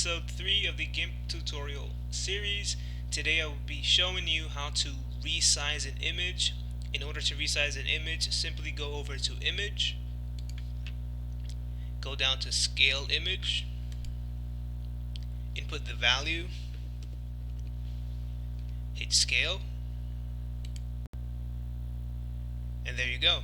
episode 3 of the GIMP tutorial series. Today I will be showing you how to resize an image. In order to resize an image, simply go over to Image, go down to Scale Image, input the value, hit Scale, and there you go.